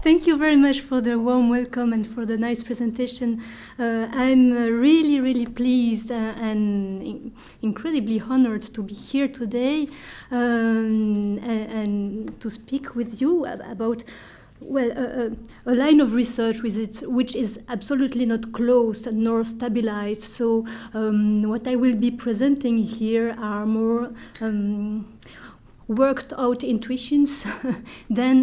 Thank you very much for the warm welcome and for the nice presentation. I'm really, really pleased and incredibly honored to be here today and to speak with you about a line of research which is absolutely not closed nor stabilized. So what I will be presenting here are more worked out intuitions than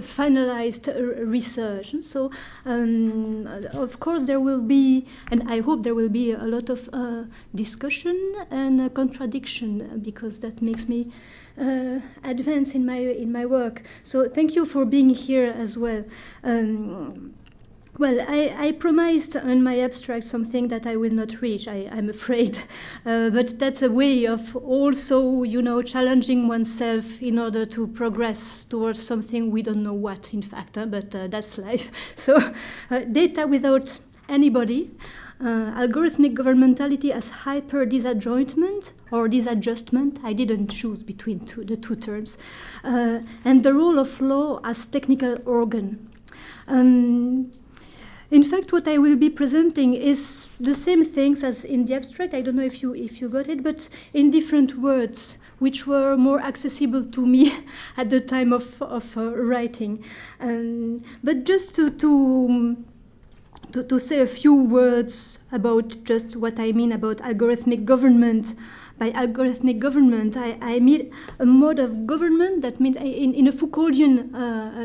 finalized research. So of course there will be, and I hope there will be, a lot of discussion and contradiction, because that makes me advance in my work. So thank you for being here as well. Well, I promised in my abstract something that I will not reach, I'm afraid. But that's a way of also, challenging oneself in order to progress towards something we don't know what, in fact, but that's life. So, data without anybody, algorithmic governmentality as hyper-disjointment or disadjustment, I didn't choose between the two terms, and the role of law as technical organ. In fact, what I will be presenting is the same things as in the abstract. I don't know if you got it, but in different words, which were more accessible to me at the time of writing. But just to say a few words about just what I mean about algorithmic government. By algorithmic government, I mean a mode of government that means, in a Foucauldian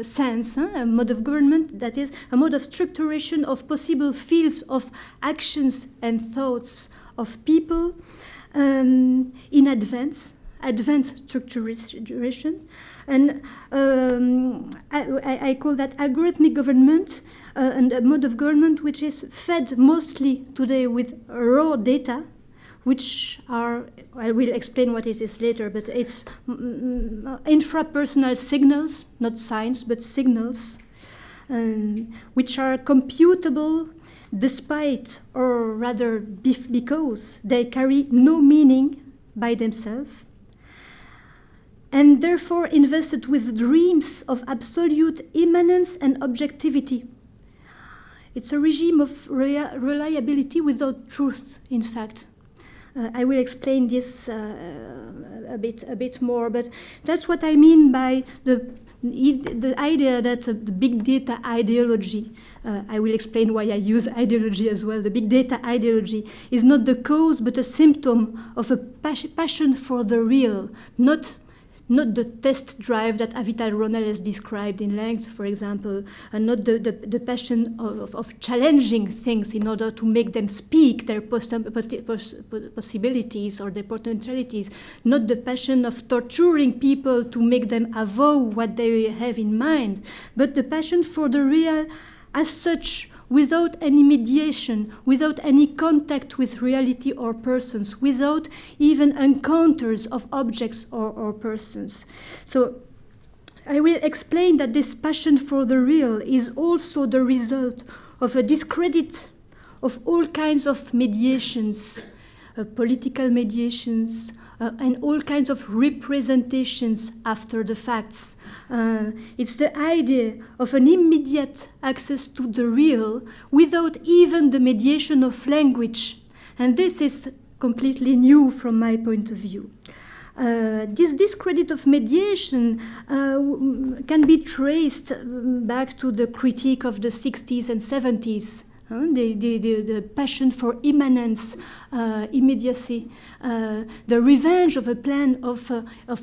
sense, a mode of government that is a mode of structuration of possible fields of actions and thoughts of people in advance structuration. And I call that algorithmic government and a mode of government which is fed mostly today with raw data, which are, I will explain what it is later, but it's infrapersonal signals, not signs, but signals, which are computable despite, or rather because, they carry no meaning by themselves, and therefore invested with dreams of absolute immanence and objectivity. It's a regime of reliability without truth, in fact. I will explain this a bit more, but that's what I mean by the idea that the big data ideology, I will explain why I use ideology as well. The big data ideology is not the cause, but a symptom of a passion for the real, not the test drive that Avital Ronell has described in length, for example, and not the passion of challenging things in order to make them speak their possibilities or their potentialities, not the passion of torturing people to make them avow what they have in mind, but the passion for the real as such, without any mediation, without any contact with reality or persons, without even encounters of objects or persons. So I will explain that this passion for the real is also the result of a discredit of all kinds of mediations, political mediations, and all kinds of representations after the facts. It's the idea of an immediate access to the real without even the mediation of language. And this is completely new from my point of view. This discredit of mediation can be traced back to the critique of the 60s and 70s. The passion for immanence, immediacy, the revenge of a plan of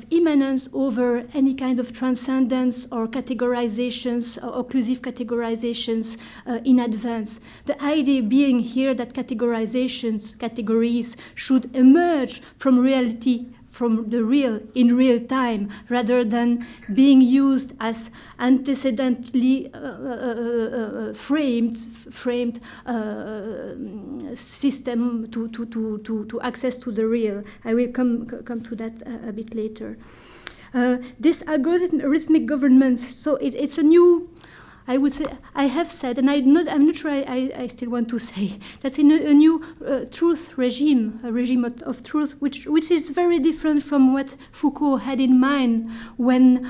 immanence over any kind of transcendence or categorizations, or occlusive categorizations in advance. The idea being here that categories should emerge from reality, from the real, in real time, rather than being used as antecedently framed system to access to the real. I will come to that a bit later. This algorithmic government, so it's a new I would say, I have said, and I'm not sure I still want to say, that's in a new truth regime, a regime of truth, which is very different from what Foucault had in mind when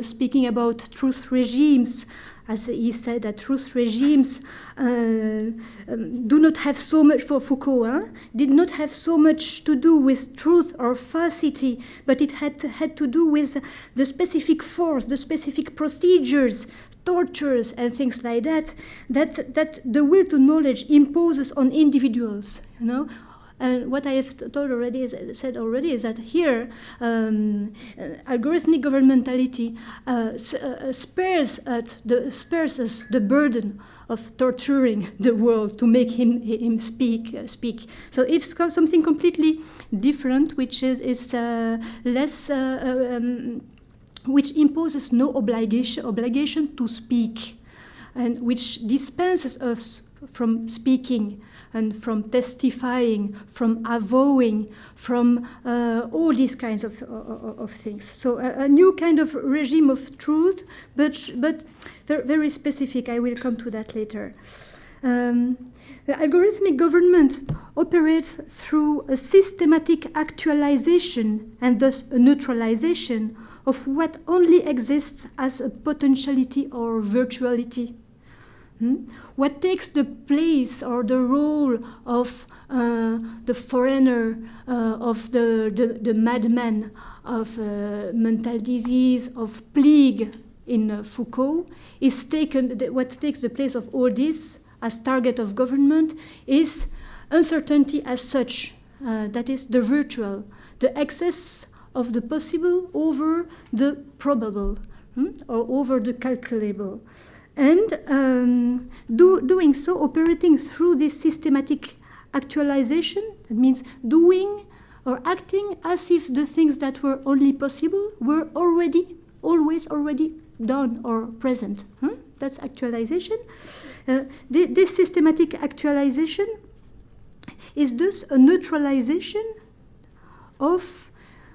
speaking about truth regimes. As he said, that truth regimes do not have so much, for Foucault, did not have so much to do with truth or falsity, but it had to do with the specific force, the specific procedures, tortures, and things like that, that the will to knowledge imposes on individuals, you know. And what I have said already is that here, algorithmic governmentality spares us the burden of torturing the world to make him speak. So it's something completely different, which is less, which imposes no obligation to speak, and which dispenses us from speaking and from testifying, from avowing, from all these kinds of things. So a new kind of regime of truth, but very specific. I will come to that later. The algorithmic government operates through a systematic actualization and thus a neutralization of what only exists as a potentiality or virtuality. What takes the place or the role of the foreigner, of the madman, of mental disease, of plague in Foucault, is taken. What takes the place of all this as target of government is uncertainty as such. That is the virtual, the excess of the possible over the probable, or over the calculable. And doing so, operating through this systematic actualization, that means doing or acting as if the things that were only possible were always already done or present. That's actualization. This systematic actualization is thus a neutralization of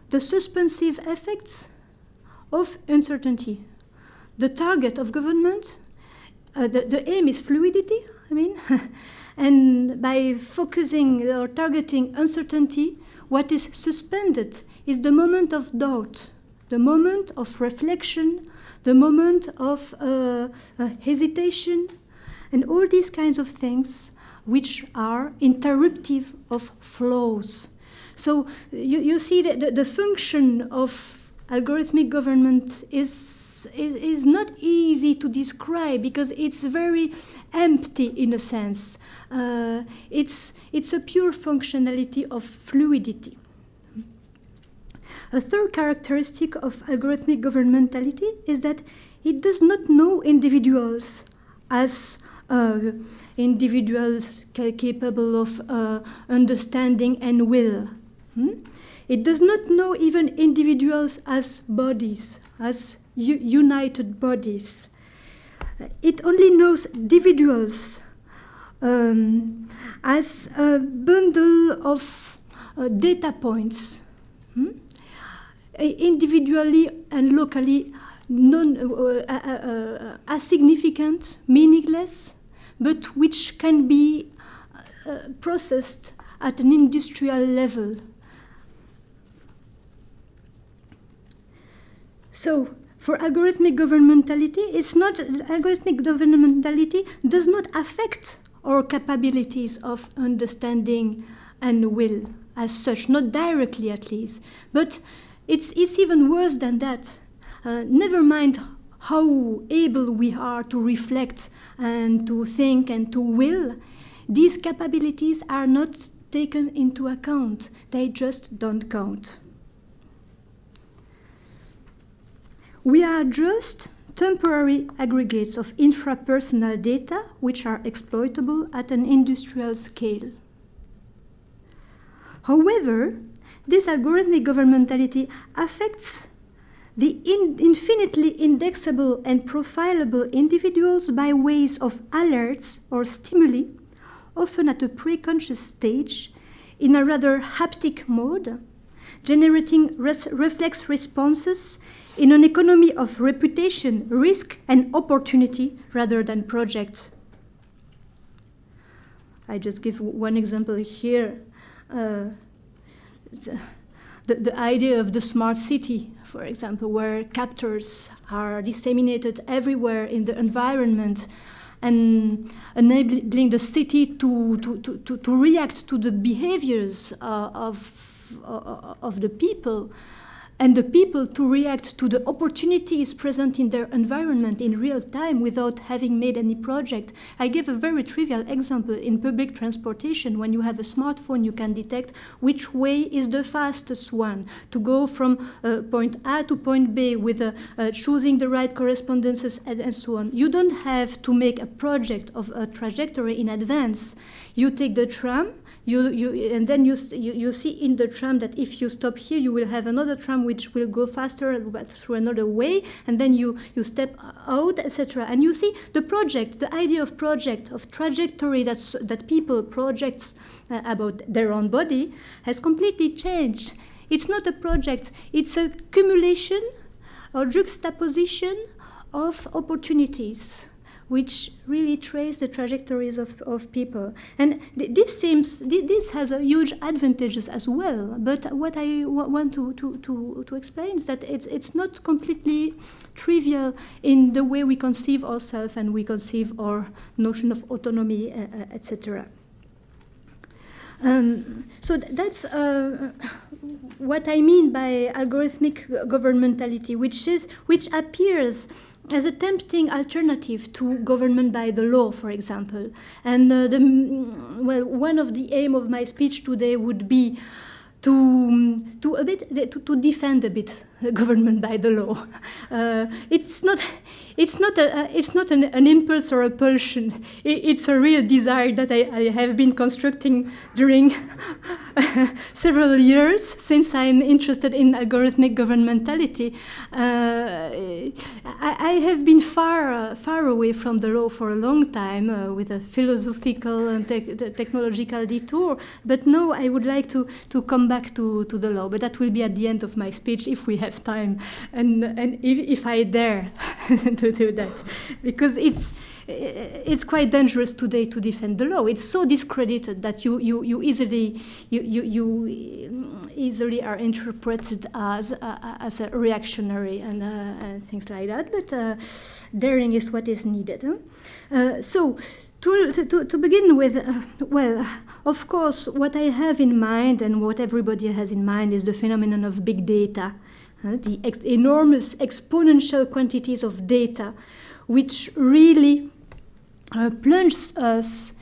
the suspensive effects of uncertainty. The target of government, the aim is fluidity, and by focusing or targeting uncertainty, what is suspended is the moment of doubt, the moment of reflection, the moment of hesitation, and all these kinds of things which are interruptive of flows. So you see that the function of algorithmic government is not easy to describe because it's very empty in a sense. It's a pure functionality of fluidity. A third characteristic of algorithmic governmentality is that it does not know individuals as individuals capable of understanding and will. It does not know even individuals as bodies, as united bodies. It only knows individuals as a bundle of data points, individually and locally insignificant, meaningless, but which can be processed at an industrial level. So, for algorithmic governmentality, algorithmic governmentality does not affect our capabilities of understanding and will as such, not directly at least. But it's even worse than that. Never mind how able we are to reflect and to think and to will, these capabilities are not taken into account. They just don't count. We are just temporary aggregates of infrapersonal data which are exploitable at an industrial scale. However, this algorithmic governmentality affects the infinitely indexable and profilable individuals by ways of alerts or stimuli, often at a preconscious stage, in a rather haptic mode, generating reflex responses in an economy of reputation, risk, and opportunity rather than projects. I just give one example here. The idea of the smart city, for example, where captors are disseminated everywhere in the environment and enabling the city to react to the behaviors of the people, and the people to react to the opportunities present in their environment in real time without having made any project. I give a very trivial example. In public transportation, when you have a smartphone, you can detect which way is the fastest one to go from point A to point B with choosing the right correspondences and so on. You don't have to make a project of a trajectory in advance. You take the tram, and then you see in the tram that if you stop here, you will have another tram which will go faster but through another way, and then you step out, etc. And you see the project, the idea of project, of trajectory that people projects about their own body has completely changed. It's not a project, it's a cumulation or juxtaposition of opportunities which really trace the trajectories of people. And this has a huge advantages as well. But what I want to explain is that it's not completely trivial in the way we conceive ourselves and we conceive our notion of autonomy, etc. So that's what I mean by algorithmic governmentality, which appears as a tempting alternative to government by the law, for example. And one of the aims of my speech today would be to defend a bit government by the law. It's not an impulse or a pulsion. It's a real desire that I have been constructing during several years since I'm interested in algorithmic governmentality. I have been far away from the law for a long time with a philosophical and technological detour, but now I would like to come back to the law, but that will be at the end of my speech if we have time and if I dare to do that, because it's quite dangerous today to defend the law. It's so discredited that you easily are interpreted as a reactionary and things like that. But daring is what is needed. So. To begin with, well, of course, what I have in mind and what everybody has in mind is the phenomenon of big data, the enormous exponential quantities of data, which really plunges us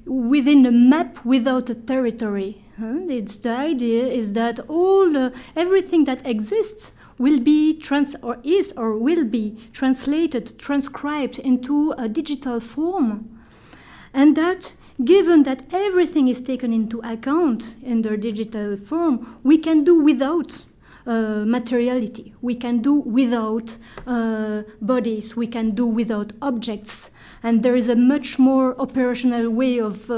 within a map without a territory. It's the idea is that everything that exists will be will be translated, transcribed into a digital form. And that, given that everything is taken into account in their digital form, we can do without materiality. We can do without bodies. We can do without objects. And there is a much more operational way of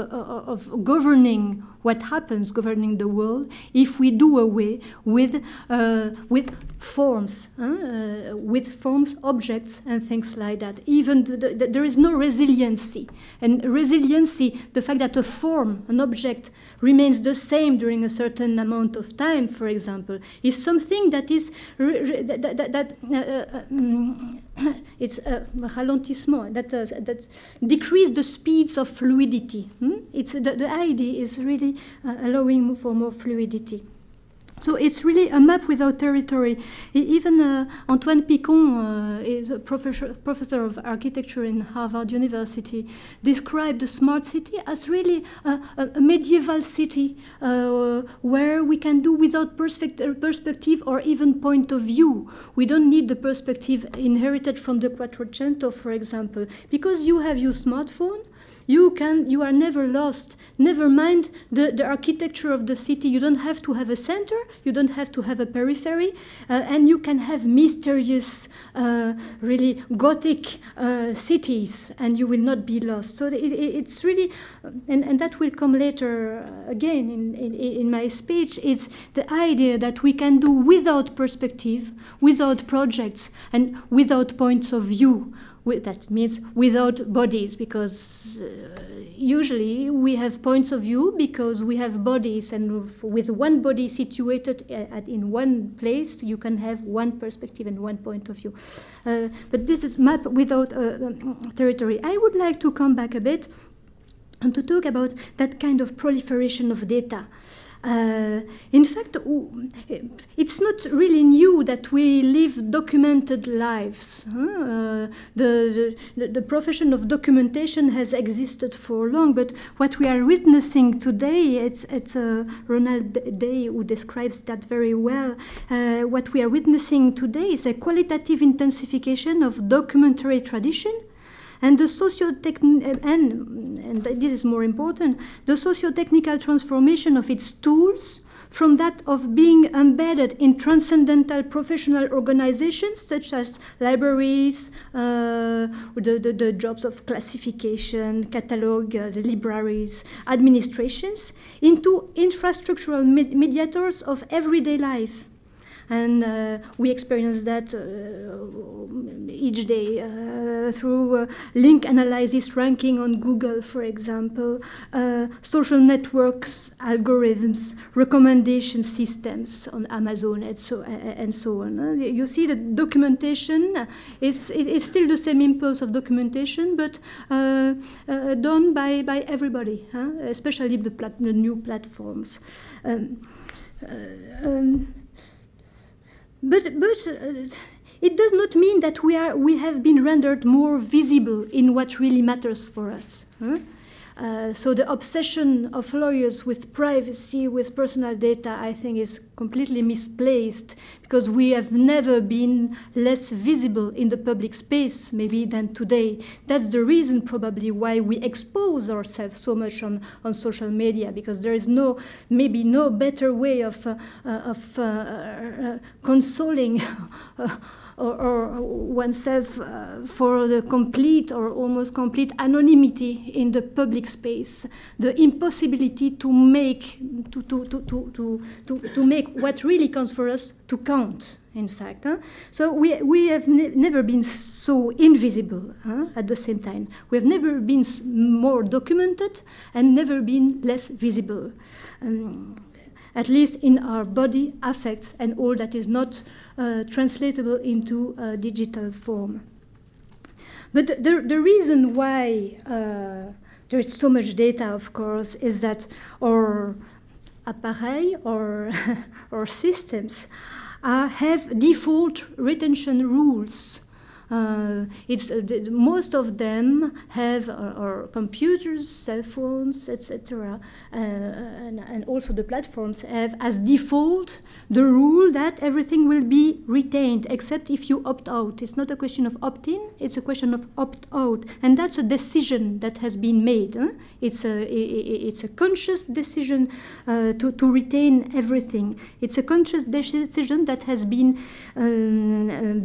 governing what happens, governing the world, if we do away with forms, objects, and things like that. Even there is no resiliency. And resiliency, the fact that a form, an object, remains the same during a certain amount of time, for example, is something that is it's a ralentissement, that decrease the speeds of fluidity. It's the idea is really allowing for more fluidity. So it's really a map without territory. Even Antoine Picon, is a professor of architecture in Harvard University, described the smart city as really a medieval city where we can do without perspective or even point of view. We don't need the perspective inherited from the Quattrocento, for example, because you have your smartphone. You are never lost. Never mind the architecture of the city. You don't have to have a center. You don't have to have a periphery, and you can have mysterious, really Gothic cities, and you will not be lost. So it's really, and that will come later again in my speech. It's the idea that we can do without perspective, without projects, and without points of view. That means without bodies, because usually we have points of view because we have bodies, and with one body situated in one place, you can have one perspective and one point of view. But this is map without territory. I would like to come back a bit and to talk about that kind of proliferation of data. In fact, it's not really new that we live documented lives. The profession of documentation has existed for long, but what we are witnessing today, it's Ronald Day who describes that very well. What we are witnessing today is a qualitative intensification of documentary tradition, and the and this is more important, the socio-technical transformation of its tools from that of being embedded in transcendental professional organizations such as libraries, the jobs of classification, catalog, the libraries, administrations, into infrastructural mediators of everyday life. And we experience that each day through link analysis ranking on Google, for example, social networks, algorithms, recommendation systems on Amazon, and so on. You see that documentation is still the same impulse of documentation, but done by everybody, especially the new platforms. But it does not mean that we have been rendered more visible in what really matters for us. So the obsession of lawyers with privacy, with personal data, I think is completely misplaced, because we have never been less visible in the public space, maybe, than today. That's the reason probably why we expose ourselves so much on social media, because there is maybe no better way of consoling or oneself for the complete or almost complete anonymity in the public space, the impossibility to make what really counts for us to count, in fact. So we have never been so invisible at the same time. We have never been more documented and never been less visible. At least in our body, affects, and all that is not translatable into digital form. But the reason why there is so much data, of course, is that our appareil or systems have default retention rules. Most of them have our computers, cell phones, etc., and also the platforms have as default the rule that everything will be retained, except if you opt out. It's not a question of opt-in; it's a question of opt-out, and that's a decision that has been made. It's a conscious decision to retain everything. It's a conscious decision that has been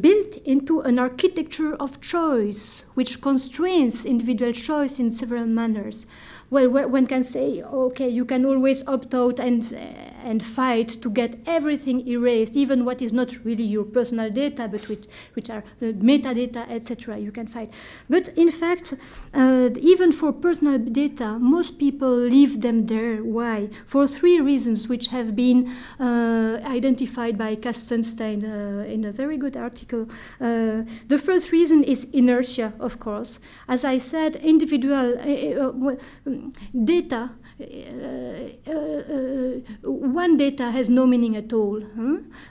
built into an architecture of choice, which constrains individual choice in several manners. Well, one can say, okay, you can always opt out and fight to get everything erased, even what is not really your personal data, but which are metadata, etc. You can fight. But in fact, even for personal data, most people leave them there. Why? For three reasons, which have been identified by Kastenstein in a very good article. The first reason is inertia, of course. As I said, individual data, one data has no meaning at all.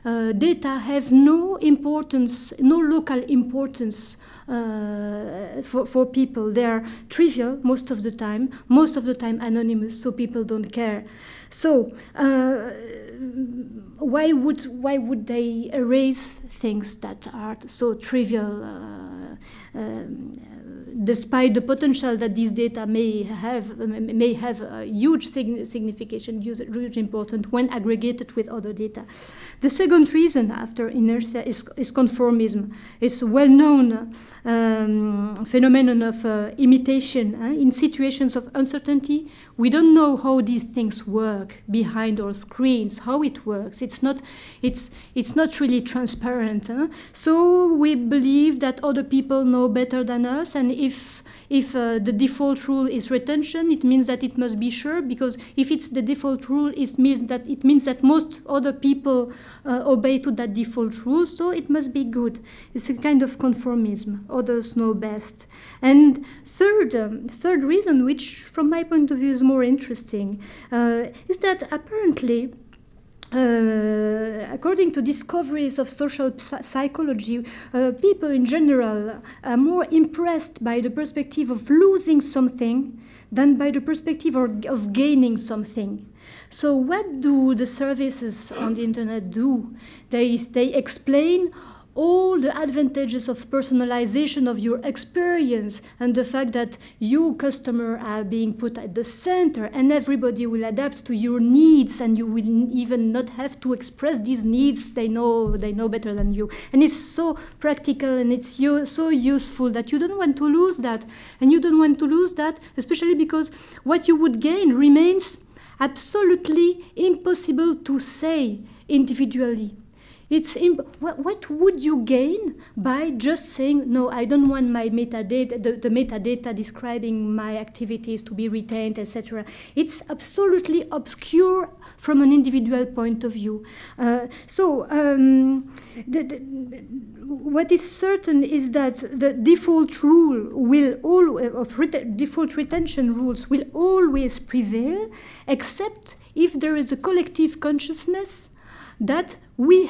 Data have no importance, no local importance for people. They are trivial most of the time anonymous, so people don't care. So why would they erase things that are so trivial despite the potential that these data may have a huge signification, huge importance when aggregated with other data. The second reason after inertia is conformism. It's a well-known phenomenon of imitation. In situations of uncertainty, we don't know how these things work behind our screens, how it works. It's not really transparent. So we believe that other people know better than us, and if the default rule is retention, it means that it must be sure, because if it's the default rule, it means that most other people obey to that default rule, so it must be good. It's a kind of conformism. Others know best. And third reason, which from my point of view is more interesting, is that apparently, according to discoveries of social psychology, people in general are more impressed by the perspective of losing something than by the perspective of gaining something. So what do the services on the internet do? They explain all the advantages of personalization of your experience and the fact that you, customer, are being put at the center, and everybody will adapt to your needs, and you will even not have to express these needs. They know better than you. And it's so practical, and it's so useful that you don't want to lose that. And you don't want to lose that, especially because what you would gain remains absolutely impossible to say individually. What would you gain by just saying, no, I don't want my metadata, the metadata describing my activities to be retained, etc. It's absolutely obscure from an individual point of view. What is certain is that the default rule default retention rules will always prevail, except if there is a collective consciousness that we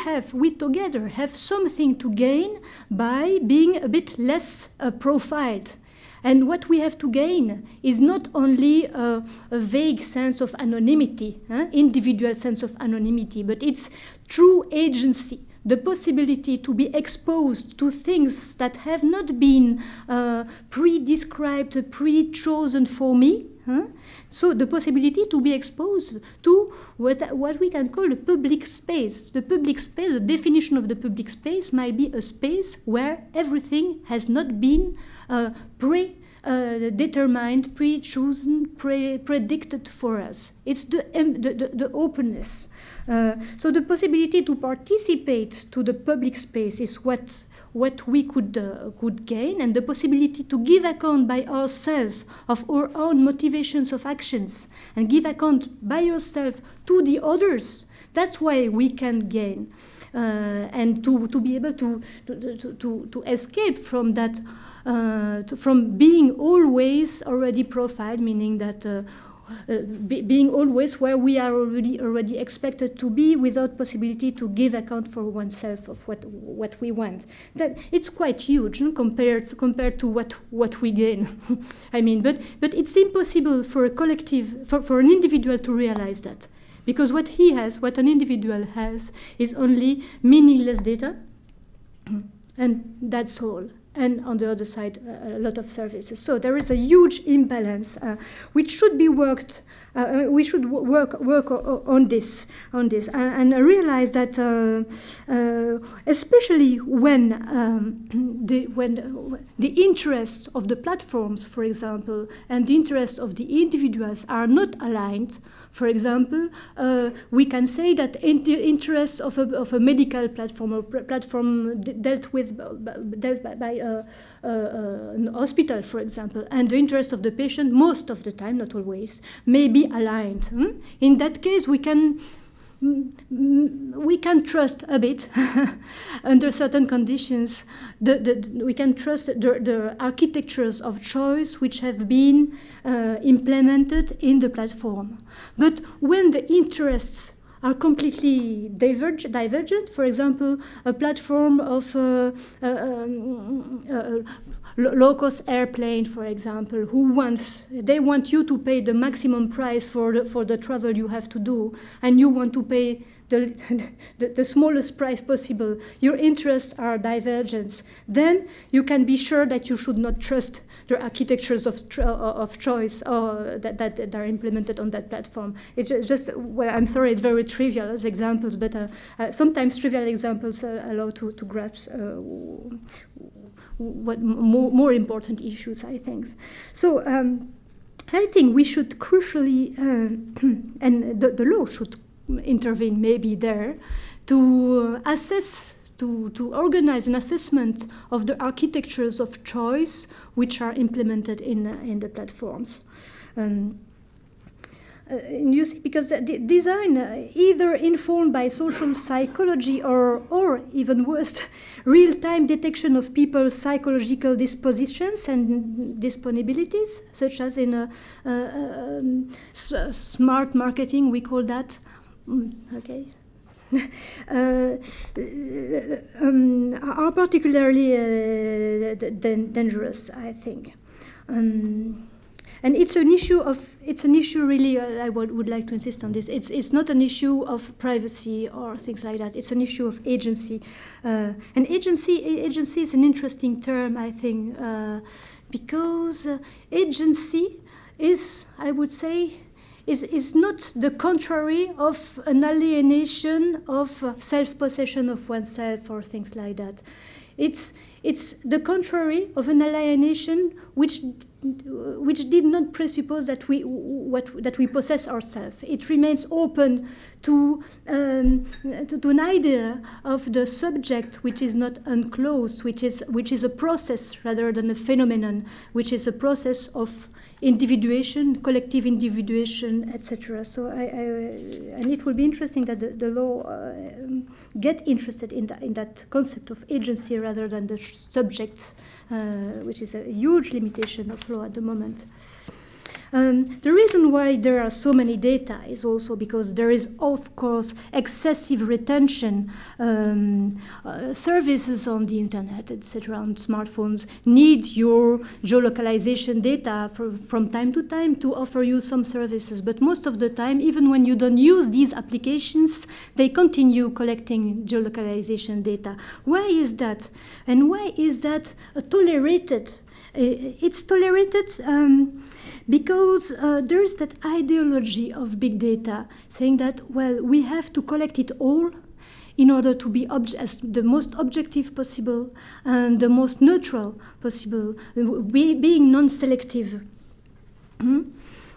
together have something to gain by being a bit less profiled. And what we have to gain is not only a vague sense of anonymity, individual sense of anonymity, but it's true agency, the possibility to be exposed to things that have not been pre-described, pre-chosen for me. So the possibility to be exposed to what we can call the public space. The public space, the definition of the public space might be a space where everything has not been determined, pre-chosen, predicted for us. It's the openness. So the possibility to participate to the public space is what we could gain, and the possibility to give account by ourselves of our own motivations of actions and give account by yourself to the others. That's why we can gain, and to be able to escape from that, from being always already profiled, meaning that. Being always where we are already expected to be, without possibility to give account for oneself of what we want. That it's quite huge compared to what we gain. I mean, but it's impossible for a collective, for an individual to realize that, because what an individual has, is only meaningless data, and that's all. And on the other side, a lot of services. So there is a huge imbalance, which should be worked. We should work on this, and realize that, especially when the interests of the platforms, for example, and the interests of the individuals are not aligned. For example, we can say that the interests of a medical platform or platform dealt by an hospital, for example, and the interest of the patient, most of the time, not always, may be aligned. In that case, we can trust a bit under certain conditions. We can trust the architectures of choice which have been implemented in the platform. But when the interests are completely divergent, for example, a platform of low-cost airplane, for example, they want you to pay the maximum price for the travel you have to do, and you want to pay the smallest price possible, your interests are divergent, then you can be sure that you should not trust the architectures of choice that are implemented on that platform. It's just, well, I'm sorry, it's very trivial as examples, but sometimes trivial examples allow to grasp what more important issues, I think. So I think we should crucially, and the law should intervene maybe there, to assess, to organize an assessment of the architectures of choice which are implemented in the platforms. You see, because the design, either informed by social psychology or even worse, real-time detection of people's psychological dispositions and disponibilities, such as in smart marketing, we call that. Okay. Are particularly dangerous, I think. And it's an issue really, I would like to insist on this. It's not an issue of privacy or things like that. It's an issue of agency. And agency is an interesting term, I think, because agency is, I would say, is not the contrary of an alienation of self-possession of oneself or things like that. It's the contrary of an alienation which did not presuppose that we possess ourselves. It remains open to an idea of the subject which is not enclosed, which is a process rather than a phenomenon, which is a process of individuation, collective individuation, etc. So, and it will be interesting that the law get interested in that concept of agency rather than the subjects, which is a huge limitation of law at the moment. The reason why there are so many data is also because there is, of course, excessive retention. Services on the internet, etc., on smartphones need your geolocalization data from time to time to offer you some services. But most of the time, even when you don't use these applications, they continue collecting geolocalization data. Why is that? And why is that tolerated? It's tolerated because there is that ideology of big data saying that, well, we have to collect it all in order to be as the most objective possible and the most neutral possible, being non-selective. And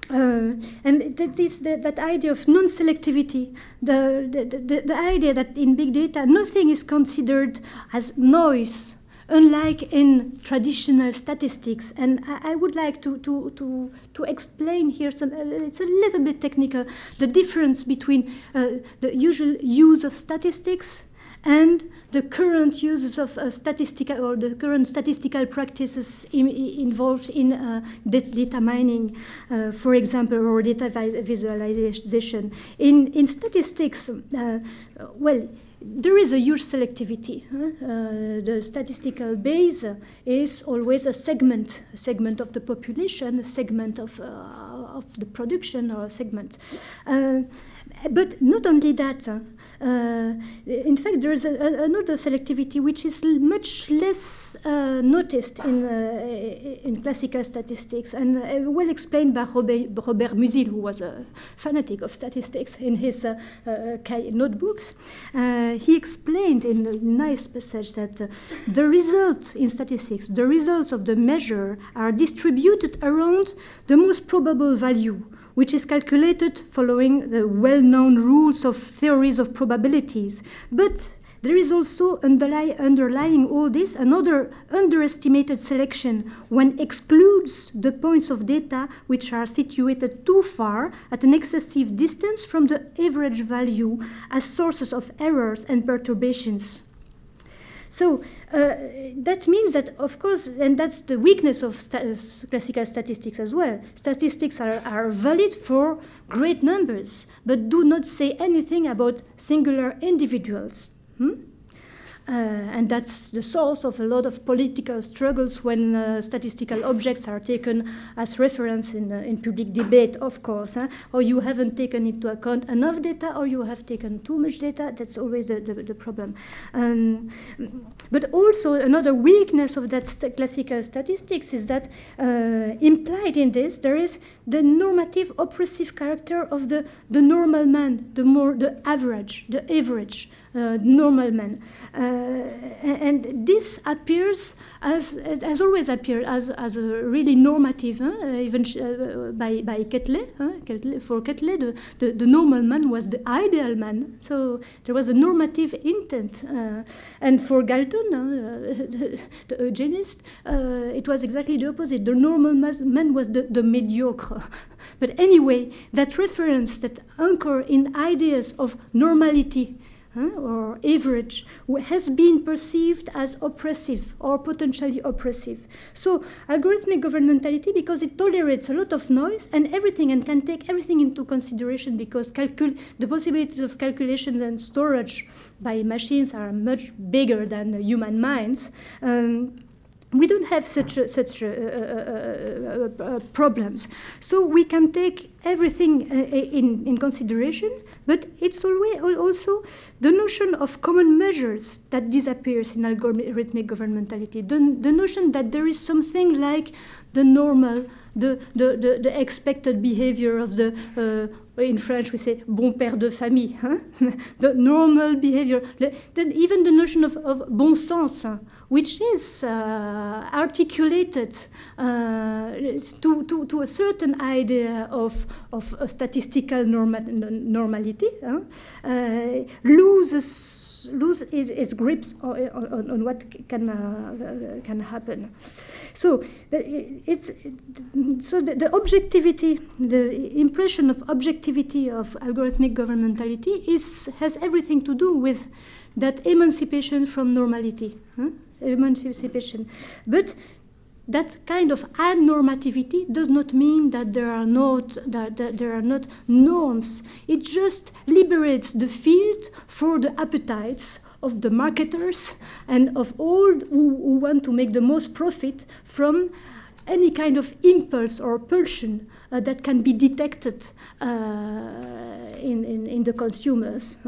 that idea of non-selectivity, the idea that in big data nothing is considered as noise, unlike in traditional statistics. And I would like to explain here it's a little bit technical, the difference between the usual use of statistics and the current uses of statistical or the current statistical practices involved in data mining, for example, or data visualization. In statistics, well, there is a huge selectivity. The statistical base is always a segment of the population, a segment of the production, or a segment. But not only that, in fact, there is another selectivity which is much less noticed in classical statistics, and well explained by Robert Musil, who was a fanatic of statistics in his notebooks. He explained in a nice passage that the result in statistics, the results of the measure are distributed around the most probable value, which is calculated following the well-known rules of theories of probabilities. But there is also underlying all this another underestimated selection, one excludes the points of data which are situated too far at an excessive distance from the average value as sources of errors and perturbations. So that means that, of course, and that's the weakness of classical statistics as well. Statistics are valid for great numbers, but do not say anything about singular individuals. And that's the source of a lot of political struggles when statistical objects are taken as reference in public debate, of course. Or you haven't taken into account enough data, or you have taken too much data. That's always the problem. But also another weakness of that classical statistics is that implied in this, there is the normative oppressive character of the normal man, the average, normal man. And this appears has always appeared as a really normative, even by Quetelet. For Quetelet, the normal man was the ideal man. So there was a normative intent. And for Galton, the eugenist, it was exactly the opposite. The normal man was the mediocre. But anyway, that reference, that anchor in ideas of normality, or average, has been perceived as oppressive or potentially oppressive. So algorithmic governmentality, because it tolerates a lot of noise and everything, and can take everything into consideration, because the possibilities of calculation and storage by machines are much bigger than human minds. We don't have such problems. So we can take everything in consideration, but it's always also the notion of common measures that disappears in algorithmic governmentality. The notion that there is something like the normal, the expected behavior of the, in French we say, bon père de famille, the normal behavior. Then even the notion of bon sens, which is articulated to a certain idea of a statistical normality, loses its grips on what can happen. So the objectivity, the impression of objectivity of algorithmic governmentality has everything to do with that emancipation from normality. Emancipation. But that kind of anormativity does not mean that there are not norms. It just liberates the field for the appetites of the marketers and of all who want to make the most profit from any kind of impulse or pulsion that can be detected in the consumers.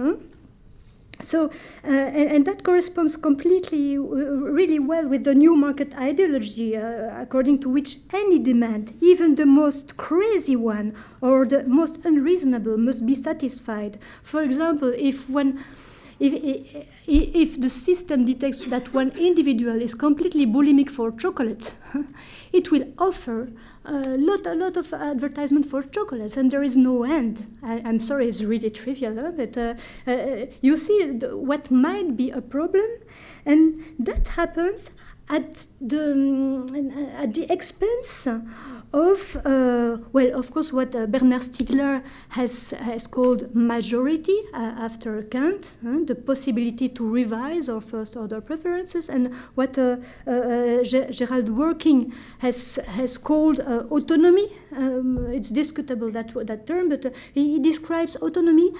So, and that corresponds completely, really well with the new market ideology, according to which any demand, even the most crazy one or the most unreasonable, must be satisfied. For example, if the system detects that one individual is completely bulimic for chocolate, it will offer a lot of advertisement for chocolates, and there is no end. I'm sorry, it's really trivial, but you see what might be a problem, and that happens at the expense of, well, of course, what Bernard Stiegler has called majority after Kant, the possibility to revise our first-order preferences, and what Gerald Working has called autonomy. It's discutable, that term, but he describes autonomy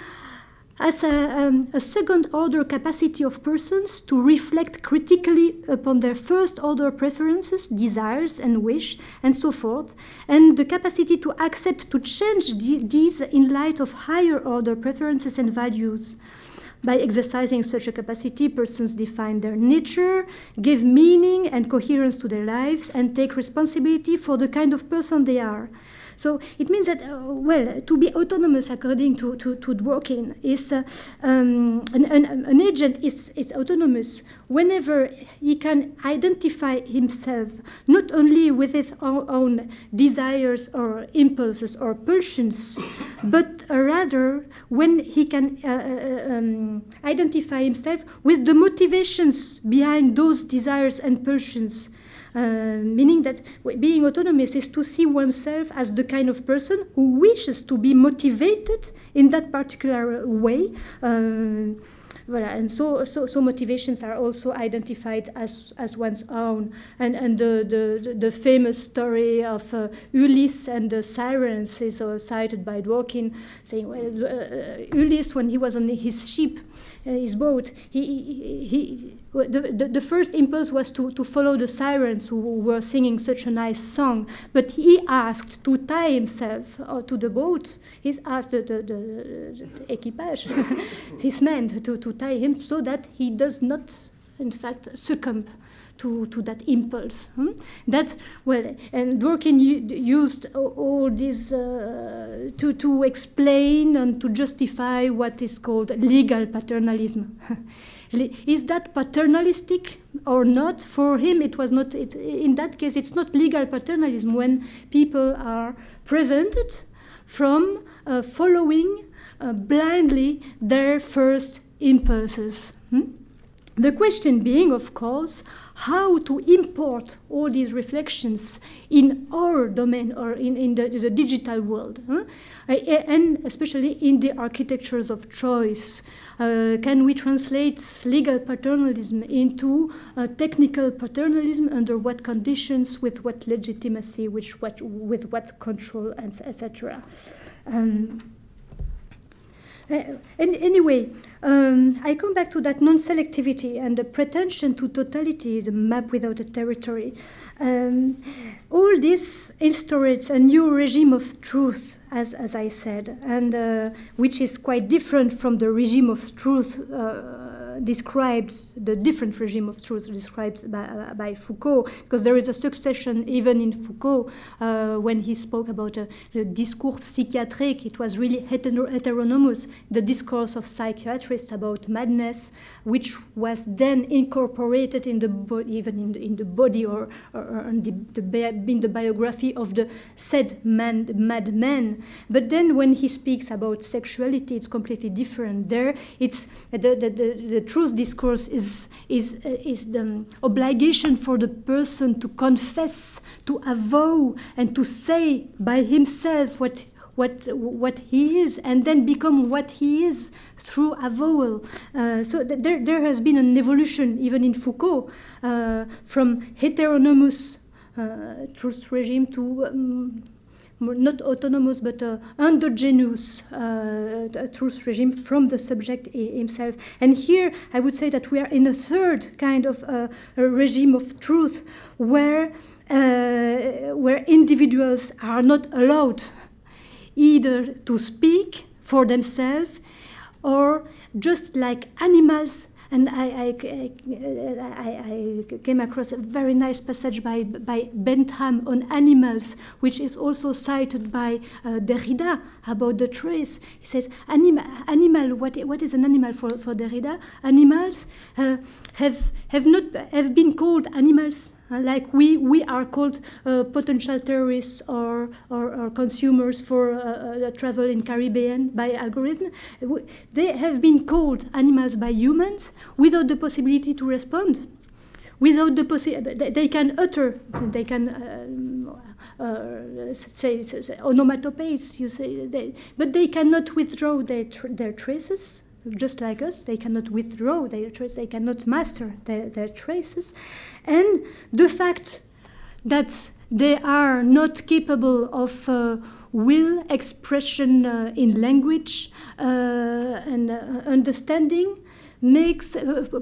as a second-order capacity of persons to reflect critically upon their first-order preferences, desires, and wish, and so forth, and the capacity to accept to change these in light of higher-order preferences and values. By exercising such a capacity, persons define their nature, give meaning and coherence to their lives, and take responsibility for the kind of person they are. So it means that, well, to be autonomous, according to Dworkin, is an agent is autonomous whenever he can identify himself not only with his own desires or impulses or pulsions, but rather when he can identify himself with the motivations behind those desires and pulsions. Meaning that being autonomous is to see oneself as the kind of person who wishes to be motivated in that particular way voilà, and so motivations are also identified as one's own, and the famous story of Ulysse and the sirens is cited by Dworkin, saying, well, Ulysse, when he was on his ship, his boat, the first impulse was to follow the sirens who were singing such a nice song, but he asked to tie himself to the boat. He asked the equipage, his men, to tie him so that he does not, in fact, succumb to that impulse. That, well, and Dworkin used all this to explain and to justify what is called legal paternalism. Is that paternalistic or not? For him, it was not. In that case, it's not legal paternalism when people are prevented from following blindly their first impulses. The question being, of course, how to import all these reflections in our domain or in the digital world, and especially in the architectures of choice. Can we translate legal paternalism into technical paternalism? Under what conditions? With what legitimacy? With what control? And etc. And anyway, I come back to that non-selectivity and the pretension to totality, the map without a territory. All this instaurates a new regime of truth, as I said, and which is quite different from the regime of truth described, the different regime of truth described by Foucault, because there is a succession even in Foucault when he spoke about the discours psychiatrique. It was really heteronymous, the discourse of psychiatrists about madness, which was then incorporated in the even in the body or in the biography of the said madman. But then when he speaks about sexuality, it's completely different. There, it's the truth discourse is the obligation for the person to confess, to avow, and to say by himself what he is, and then become what he is through avowal. So there has been an evolution, even in Foucault, from heteronymous truth regime to not autonomous, but endogenous truth regime from the subject himself. And here I would say that we are in a third kind of a regime of truth where individuals are not allowed either to speak for themselves or just like animals. And I came across a very nice passage by Bentham on animals, which is also cited by Derrida about the trace. He says, animal. What is an animal for Derrida? Animals have been called animals. Like we are called potential terrorists or consumers for travel in Caribbean by algorithm. They have been called animals by humans without the possibility to respond. Without the they can utter, they can say onomatopoeias. You say, but they cannot withdraw their traces. Just like us, they cannot withdraw their traces, they cannot master their traces. And the fact that they are not capable of will, expression in language, and understanding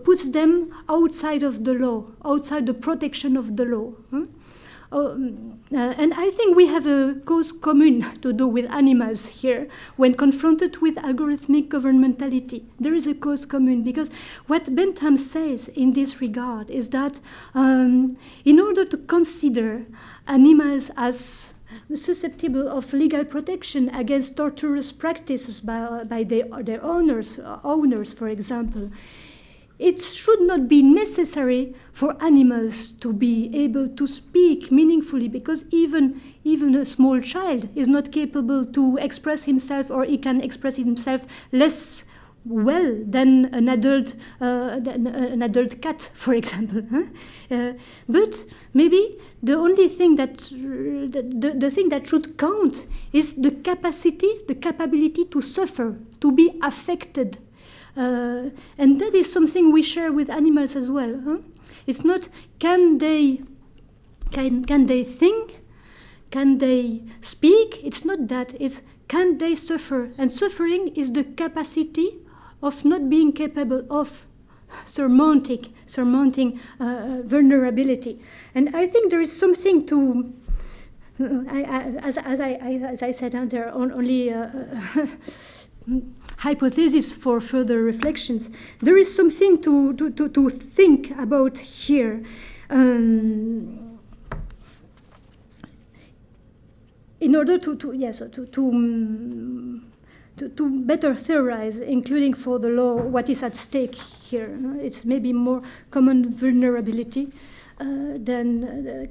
puts them outside of the law, outside the protection of the law. And I think we have a cause commune to do with animals here. When confronted with algorithmic governmentality, there is a cause commune, because what Bentham says in this regard is that in order to consider animals as susceptible of legal protection against torturous practices by their owners, for example, it should not be necessary for animals to be able to speak meaningfully, because even a small child is not capable to express himself, or he can express himself less well than an adult cat, for example. But maybe the only thing that the thing that should count is the capability to suffer, to be affected. And that is something we share with animals as well. Huh? It's not can they think, can they speak? It's not that. It's can they suffer? And suffering is the capacity of not being capable of surmounting vulnerability. And I think there is something to, as I said, there are only hypotheses for further reflections. There is something to think about here. In order to better theorize, including for the law, what is at stake here. It's maybe more common vulnerability than the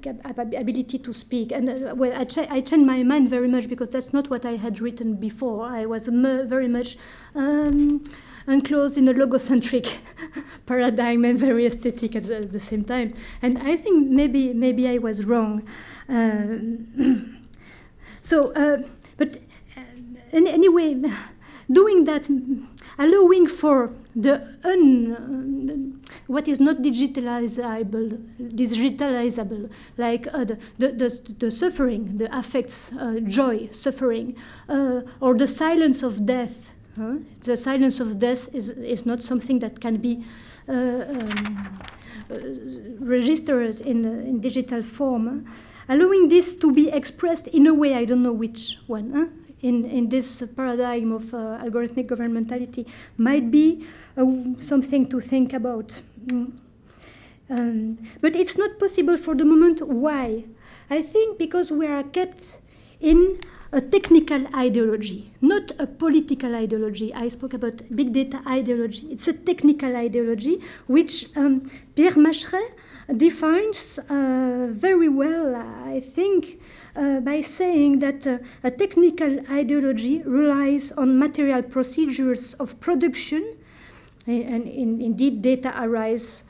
ability to speak. And well, I changed my mind very much because that's not what I had written before. I was very much enclosed in a logocentric paradigm and very aesthetic at the same time. And I think maybe I was wrong. But anyway, doing that, allowing for the what is not digitalizable, like the suffering, the affects, joy, suffering, or the silence of death. The silence of death is not something that can be registered in digital form. Allowing this to be expressed in a way, I don't know which one, in this paradigm of algorithmic governmentality, might be something to think about. But it's not possible for the moment. Why? I think because we are kept in a technical ideology, not a political ideology. I spoke about big data ideology. It's a technical ideology, which Pierre Macheret defines very well, I think, by saying that a technical ideology relies on material procedures of production, and in, data arise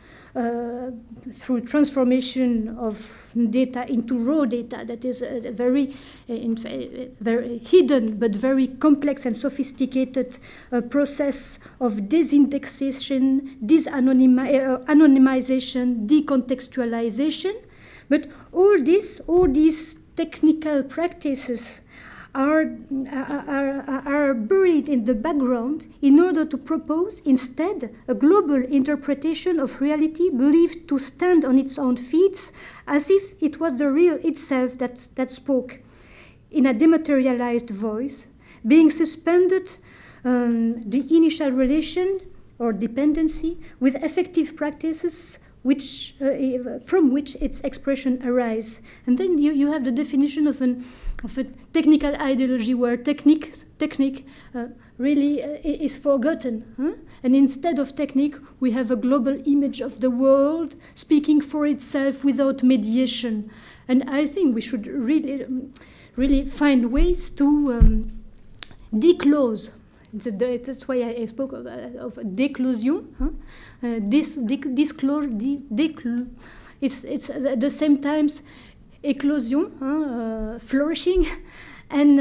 through transformation of data into raw data. That is a very hidden but very complex and sophisticated process of desindexation, anonymization, decontextualization. But all these technical practices are buried in the background in order to propose instead a global interpretation of reality believed to stand on its own feet, as if it was the real itself that spoke in a dematerialized voice, being suspended the initial relation or dependency with effective practices from which its expression arises. And then you have the definition of a technical ideology where technique really is forgotten. And instead of technique, we have a global image of the world speaking for itself without mediation. And I think we should really find ways to declose. That's why I spoke of déclosion. It's at the same time éclosion, flourishing, and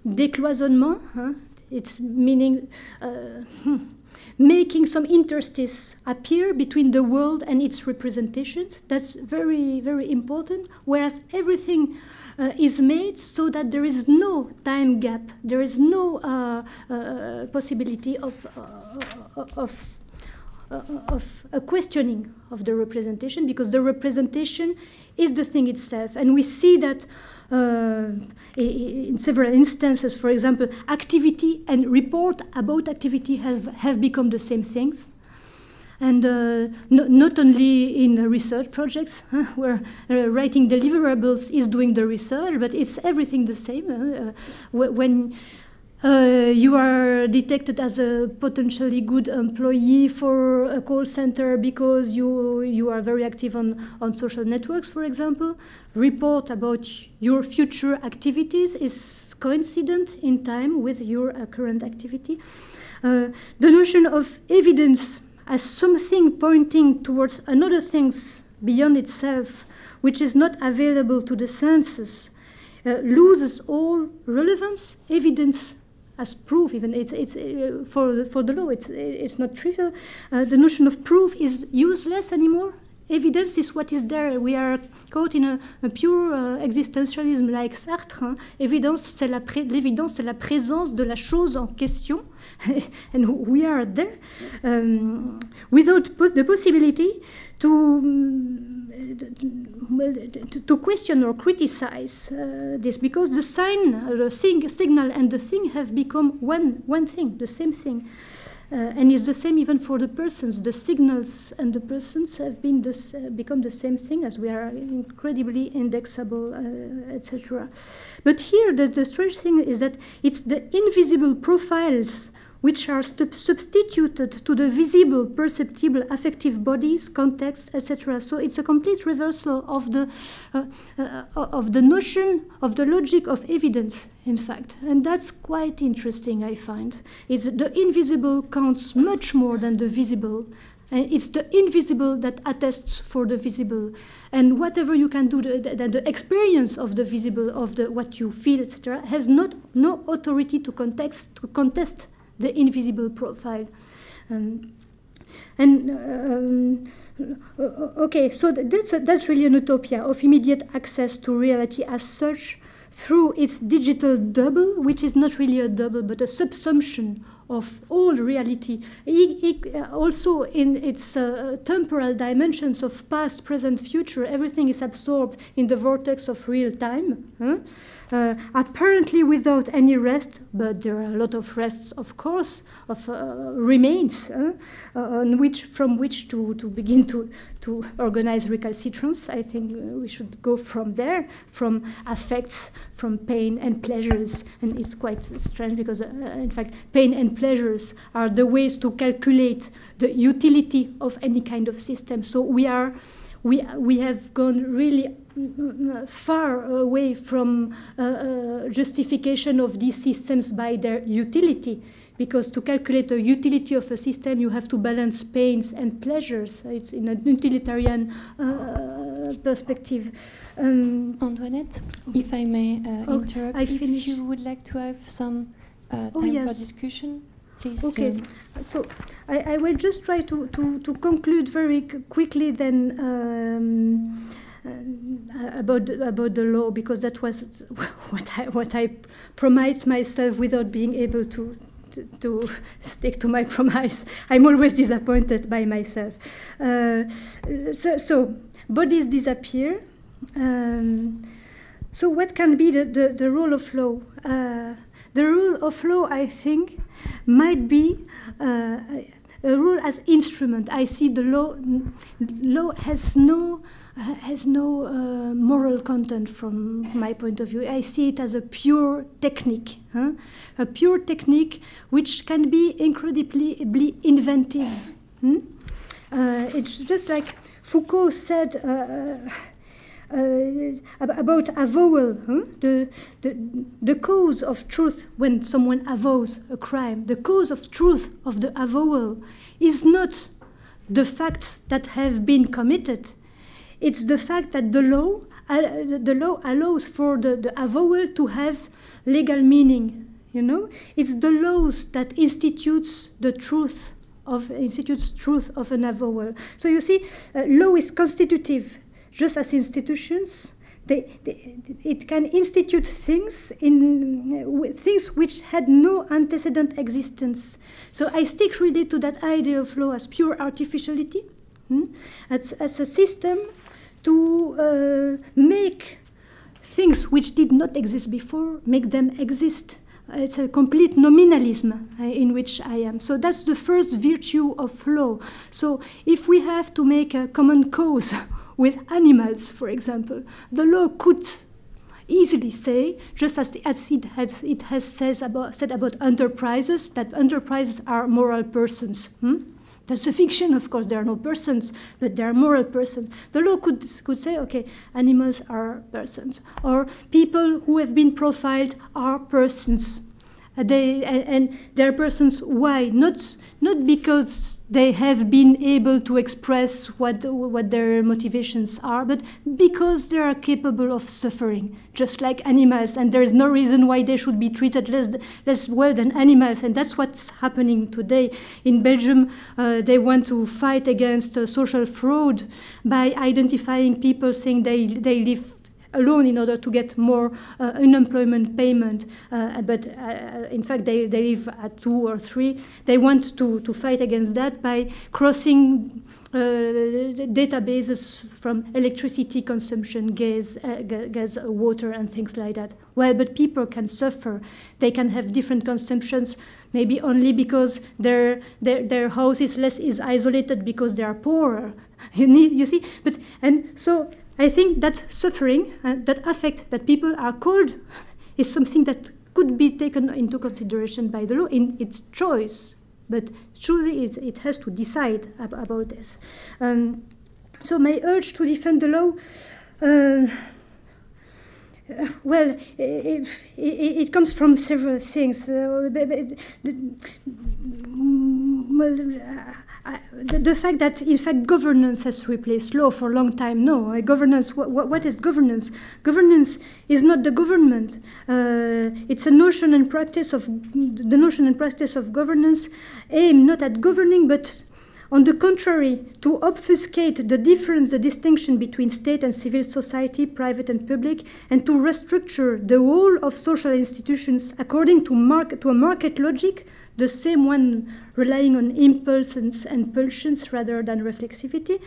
décloisonnement. It's meaning making some interstice appear between the world and its representations. That's very, very important. Whereas everything is made so that there is no time gap, there is no possibility of a questioning of the representation, because the representation is the thing itself. And we see that in several instances. For example, activity and report about activity have become the same things. And not only in research projects, where writing deliverables is doing the research, but it's everything the same. When you are detected as a potentially good employee for a call center because you are very active on social networks, for example, report about your future activities is coincident in time with your current activity. The notion of evidence as something pointing towards another things beyond itself, which is not available to the senses, loses all relevance. Evidence as proof. Even it's for the law, it's not trivial. The notion of proof is useless anymore. Evidence is what is there. We are caught in a pure existentialism like Sartre. Hein. L'évidence, c'est la présence de la chose en question. And we are there without the possibility to question or criticize this, because the signal and the thing have become one thing, the same thing. And it's the same even for the persons. The signals and the persons have become the same thing, as we are incredibly indexable, etc. But here, the strange thing is that it's the invisible profiles which are substituted to the visible, perceptible, affective bodies, contexts, etc. So it's a complete reversal of the notion of the logic of evidence, in fact. And that's quite interesting, I find. It's the invisible counts much more than the visible. And it's the invisible that attests for the visible. And whatever you can do, the experience of the visible, of what you feel, etc., has no authority to contest the invisible profile. Okay, so that's really an utopia of immediate access to reality as such through its digital double, which is not really a double, but a subsumption of all reality. Also in its temporal dimensions of past, present, future, everything is absorbed in the vortex of real time. Apparently without any rest, but there are a lot of rests, of course, of remains, from which to begin to organize recalcitrance. I think we should go from there, from affects, from pain and pleasures. And it's quite strange because, in fact, pain and pleasures are the ways to calculate the utility of any kind of system. So we have gone really far away from justification of these systems by their utility, because to calculate the utility of a system, you have to balance pains and pleasures. It's in a utilitarian perspective. Antoinette, if I may interrupt, if you would like to have some time for discussion, please. Okay, so I will just try to conclude very quickly then. About the law, because that was what I promised myself without being able to stick to my promise. I'm always disappointed by myself. So bodies disappear. So what can be the role of law? The role of law, I think, might be a role as instrument. I see the law has no moral content from my point of view. I see it as a pure technique, a pure technique which can be incredibly inventive. It's just like Foucault said about avowal, the cause of truth when someone avows a crime. The cause of truth of the avowal is not the facts that have been committed. It's the fact that the law allows for the avowal to have legal meaning. You know, it's the laws that institutes truth of an avowal. So you see, law is constitutive, just as institutions. It can institute things things which had no antecedent existence. So I stick really to that idea of law as pure artificiality, as a system to make things which did not exist before, make them exist. It's a complete nominalism in which I am. So that's the first virtue of law. So if we have to make a common cause with animals, for example, the law could easily say, just as it has said about enterprises, that enterprises are moral persons. That's a fiction, of course. There are no persons, but there are moral persons. The law could say, okay, animals are persons, or people who have been profiled are persons. And there are persons, why? Not because they have been able to express what their motivations are, but because they are capable of suffering, just like animals, and there is no reason why they should be treated less well than animals, and that's what's happening today. In Belgium, they want to fight against social fraud by identifying people saying they live alone in order to get more unemployment payment, but in fact they live at 2 or 3. They want to fight against that by crossing databases from electricity consumption, gas, water, and things like that. Well, but people can suffer. They can have different consumptions, maybe only because their house is isolated because they are poorer. You see, so I think that suffering, that affect that people are cold, is something that could be taken into consideration by the law in its choice. But truly, it has to decide about this. So my urge to defend the law, well, it comes from several things. The fact that, in fact, governance has replaced law for a long time. No, governance. What is governance? Governance is not the government. It's a notion and practice of the notion and practice of governance aim not at governing, but on the contrary, to obfuscate the difference, the distinction between state and civil society, private and public, and to restructure the whole of social institutions according to a market logic, the same one relying on impulses and pulsions rather than reflexivity,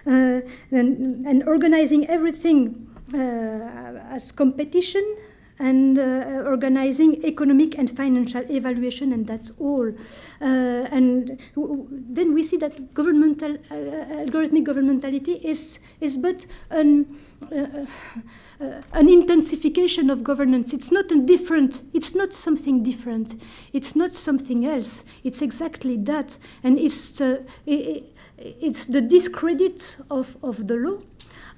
and organizing everything as competition, and organizing economic and financial evaluation, and that's all. And then we see that algorithmic governmentality is but an intensification of governance. It's not it's not something different. It's not something else. It's exactly that. And it's the discredit of the law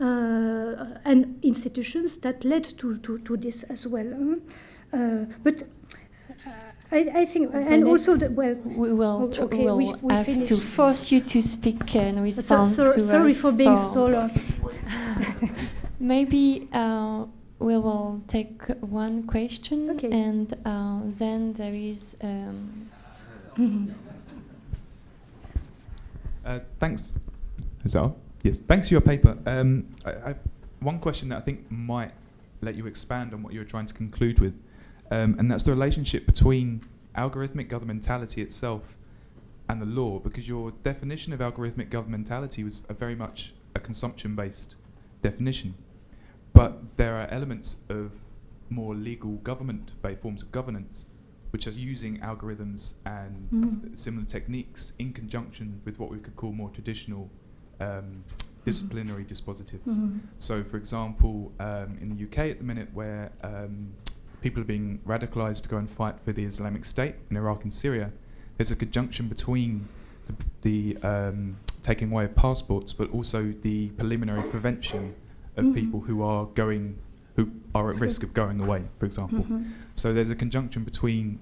and institutions that led to this as well. But I think, and also, we will have to force you to speak and respond to us. Sorry for being so long. Maybe we will take one question, okay. And then there is... Thanks. Is that on? Yes. Thanks for your paper. I have one question that I think might let you expand on what you were trying to conclude with, and that's the relationship between algorithmic governmentality itself and the law, because your definition of algorithmic governmentality was very much a consumption-based definition. But there are elements of more legal government-based forms of governance which are using algorithms and similar techniques in conjunction with what we could call more traditional disciplinary dispositives. So, for example, in the UK at the minute, where people are being radicalized to go and fight for the Islamic State in Iraq and Syria, there's a conjunction between the taking away of passports, but also the preliminary prevention of people who are at risk of going away, for example. So there's a conjunction between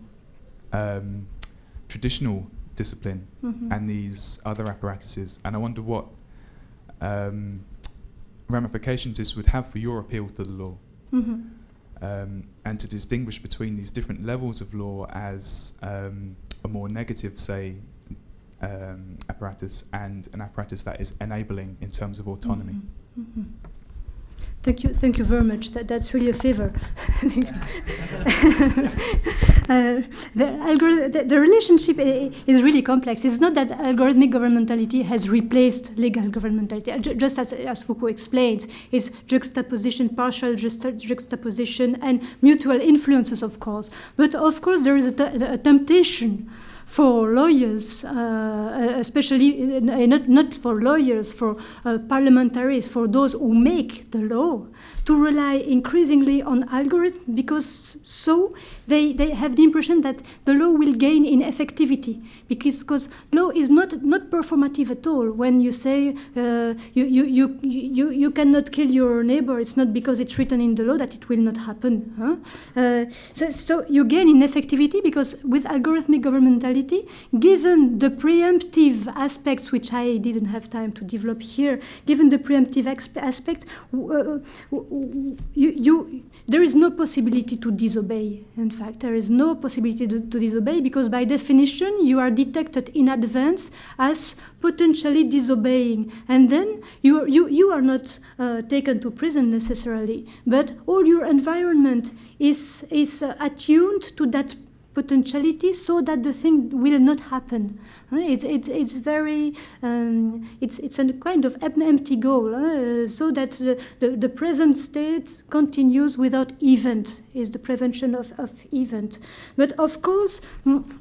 traditional discipline and these other apparatuses, and I wonder what ramifications this would have for your appeal to the law, and to distinguish between these different levels of law as a more negative, say, apparatus and an apparatus that is enabling in terms of autonomy. Thank you very much. That's really a favor. The relationship is really complex. It's not that algorithmic governmentality has replaced legal governmentality. Just as Foucault explains, it's juxtaposition, partial juxtaposition, and mutual influences, of course. But of course, there is a temptation for lawyers, especially not for lawyers, for parliamentarians, for those who make the law, to rely increasingly on algorithms, because so they have the impression that the law will gain in effectivity, because law is not performative at all. When you say you cannot kill your neighbor, it's not because it's written in the law that it will not happen. Huh? So you gain in effectivity, because with algorithmic governmentality, given the preemptive aspects, which I didn't have time to develop here, given the preemptive aspects, there is no possibility to disobey. In fact, there is no possibility to disobey, because by definition you are detected in advance as potentially disobeying, and then you are not taken to prison necessarily, but all your environment is attuned to that potentiality, so that the thing will not happen. It's very it's a kind of empty goal, so that the present state continues without event, is the prevention of event. But of course,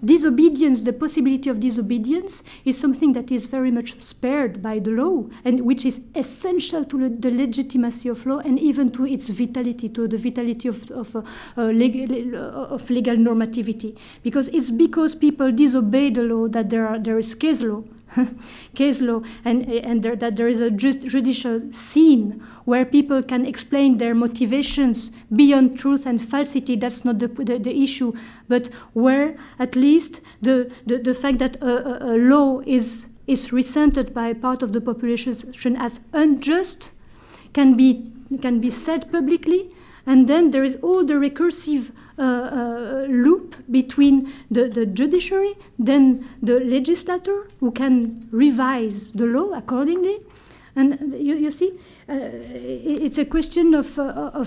disobedience, the possibility of disobedience, is something that is very much spared by the law, and which is essential to the legitimacy of law, and even to its vitality, to the vitality of legal normativity. Because it's because people disobey the law that there is case law, and that there is a judicial scene where people can explain their motivations beyond truth and falsity. That's not the issue, but where at least the fact that a law is resented by part of the population as unjust can be said publicly, and then there is all the recursive loop between the judiciary, then the legislator, who can revise the law accordingly. And you see, it's a question of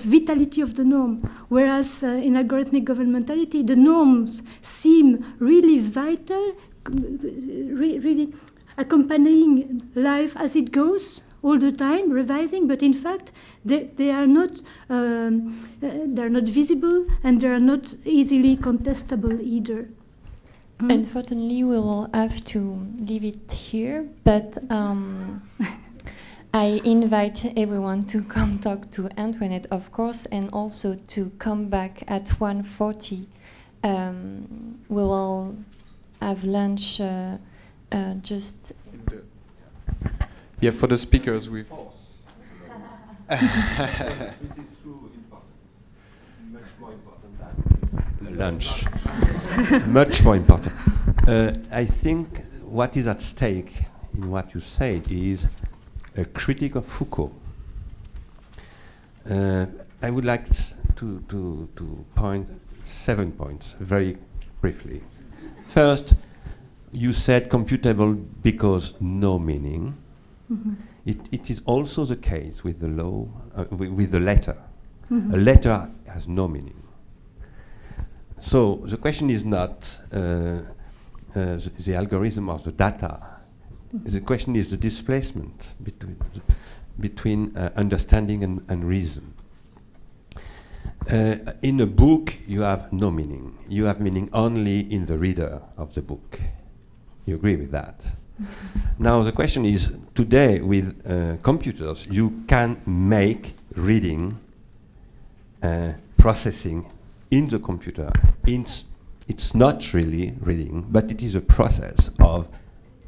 vitality of the norm, whereas in algorithmic governmentality, the norms seem really vital, really accompanying life as it goes, all the time, revising, but in fact, they are not visible, and they are not easily contestable either. Unfortunately, we will have to leave it here, but I invite everyone to come talk to Antoinette, of course, and also to come back at 1:40. We will have lunch just... Yeah, for the speakers, we've... This is true important. Much more important than lunch. Much more important. I think what is at stake in what you said is a critique of Foucault. I would like to point 7 points very briefly. First, you said computable because no meaning. Mm-hmm. It is also the case with the law, with the letter. Mm-hmm. A letter has no meaning. So the question is not the algorithm or the data. Mm-hmm. The question is the displacement between understanding and reason. In a book, you have no meaning. You have meaning only in the reader of the book. You agree with that? Now the question is, today with computers, you can make reading, processing in the computer. It's not really reading, but it is a process of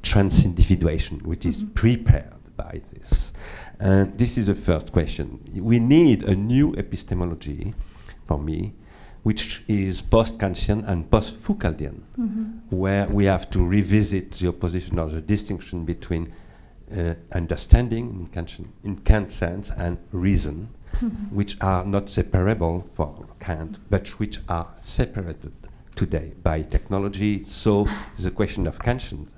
transindividuation, which is prepared by this. And this is the first question. We need a new epistemology, for me, which is post-Kantian and post-Foucauldian, where we have to revisit the opposition or the distinction between understanding in Kant's sense and reason, which are not separable for Kant, but which are separated today by technology. So the question of Kantian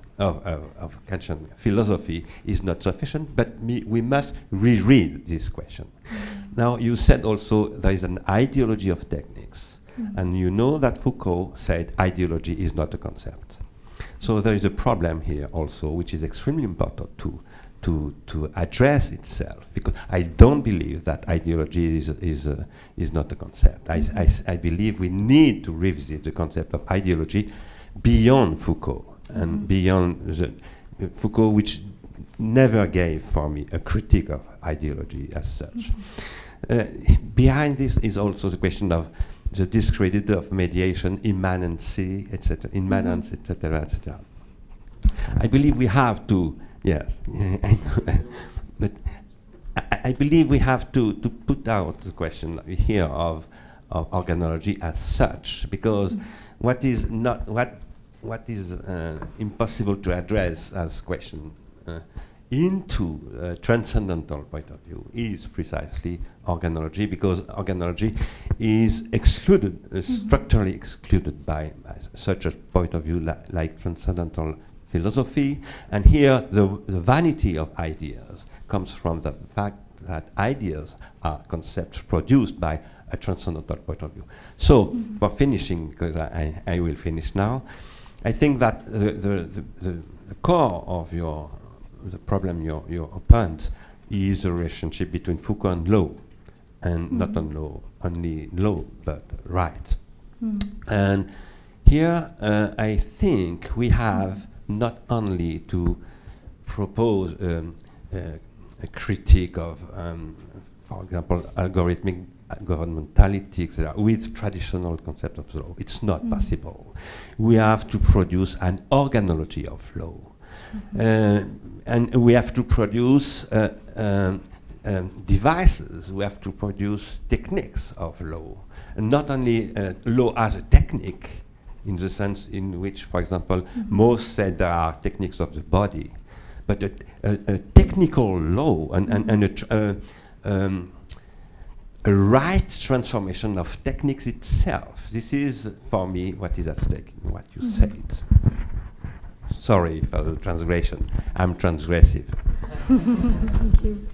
philosophy is not sufficient, but we must reread this question. Now, you said also there is an ideology of techniques. And you know that Foucault said ideology is not a concept. So there is a problem here also, which is extremely important to address itself, because I don't believe that ideology is not a concept. I believe we need to revisit the concept of ideology, beyond Foucault and beyond the Foucault, which never gave for me a critique of ideology as such. Behind this is also the question of the discredit of mediation, immanency, etc., immanence, etc., etc. I believe we have to, yes, but I believe we have to put out the question here of organology as such, because what is impossible to address as question into a transcendental point of view is precisely organology, because organology is excluded, structurally excluded by such a point of view like transcendental philosophy. And here the vanity of ideas comes from the fact that ideas are concepts produced by a transcendental point of view. So, for finishing, because I will finish now, I think that the core of the problem your opponent is the relationship between Foucault and law, and not only law, but right. And here I think we have not only to propose a critique of, for example, algorithmic governmentality, etc., with traditional concept of law. It's not possible. We have to produce an organology of law. And we have to produce devices, we have to produce techniques of law. And not only law as a technique, in the sense in which, for example, most said there are techniques of the body, but a technical law and a right transformation of techniques itself. This is, for me, what is at stake in what you said. Sorry for the transgression. I'm transgressive. Thank you.